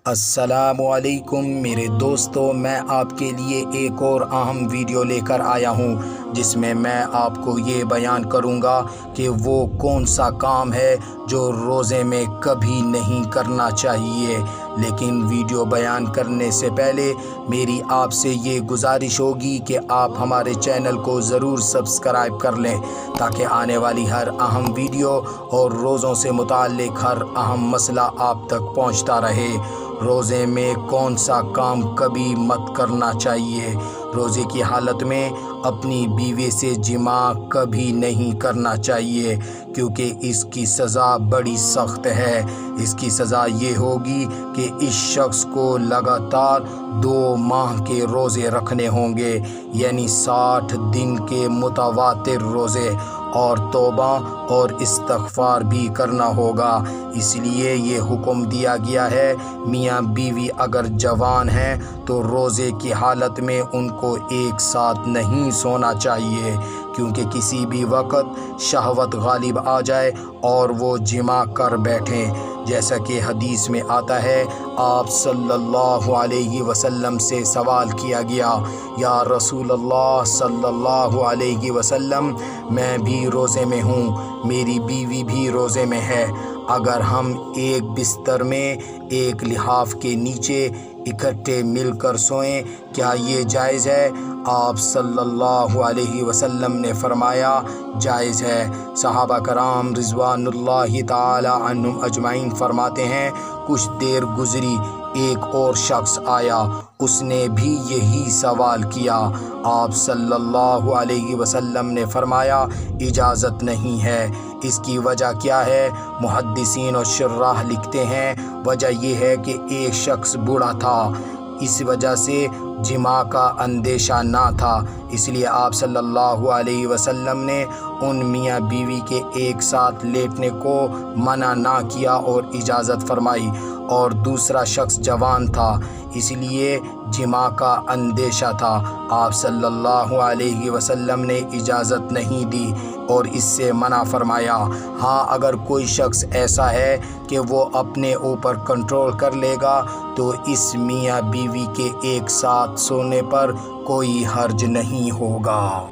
अस्सलामुअलैकुम मेरे दोस्तों, मैं आपके लिए एक और अहम वीडियो लेकर आया हूँ जिसमें मैं आपको ये बयान करूँगा कि वो कौन सा काम है जो रोज़े में कभी नहीं करना चाहिए। लेकिन वीडियो बयान करने से पहले मेरी आपसे ये गुजारिश होगी कि आप हमारे चैनल को ज़रूर सब्सक्राइब कर लें ताकि आने वाली हर अहम वीडियो और रोज़ों से मुताल्लिक़ हर अहम मसला आप तक पहुँचता रहे। रोज़े में कौन सा काम कभी मत करना चाहिए। रोज़े की हालत में अपनी बीवी से जिमा कभी नहीं करना चाहिए क्योंकि इसकी सज़ा बड़ी सख्त है। इसकी सज़ा ये होगी कि इस शख्स को लगातार 2 माह के रोज़े रखने होंगे, यानी 60 दिन के मुतवातिर रोज़े, और तौबा और इस्तग़फ़ार भी करना होगा। इसलिए ये हुक्म दिया गया है, मियाँ बीवी अगर जवान हैं तो रोज़े की हालत में उनको एक साथ नहीं सोना चाहिए क्योंकि किसी भी वक्त शहवत गालिब आ जाए और वो जिमा कर बैठें। जैसा कि हदीस में आता है, आप सल्लल्लाहु अलैहि वसल्लम से सवाल किया गया, या रसूल अल्लाह सल्लल्लाहु अलैहि वसल्लम, मैं भी रोज़े में हूँ, मेरी बीवी भी रोज़े में है, अगर हम एक बिस्तर में एक लिहाफ के नीचे इकट्ठे मिलकर सोएं, क्या ये जायज़ है? आप सल्लल्लाहु अलैहि वसल्लम ने फरमाया, जायज़ है। सहाबा कराम रिज़वानुल्लाहि ताला अन्हुम अजमाइन फरमाते हैं, कुछ देर गुज़री, एक और शख्स आया, उसने भी यही सवाल किया। आप सल्लल्लाहु अलैहि वसल्लम ने फरमाया, इजाज़त नहीं है। इसकी वजह क्या है? मुहद्दिसीन और शुर्राह लिखते हैं, वजह यह है कि एक शख्स बूढ़ा था, इस वजह से जिमा का अंदेशा ना था, इसलिए आप सल्लल्लाहु अलैहि वसल्लम ने उन मियाँ बीवी के एक साथ लेटने को मना ना किया और इजाज़त फरमाई। और दूसरा शख्स जवान था, इसलिए जिमा का अंदेशा था, आप सल्लल्लाहु अलैहि वसल्लम ने इजाज़त नहीं दी और इससे मना फरमाया। हाँ, अगर कोई शख्स ऐसा है कि वो अपने ऊपर कंट्रोल कर लेगा तो इस मियाँ बीवी के एक साथ सोने पर कोई हर्ज नहीं होगा।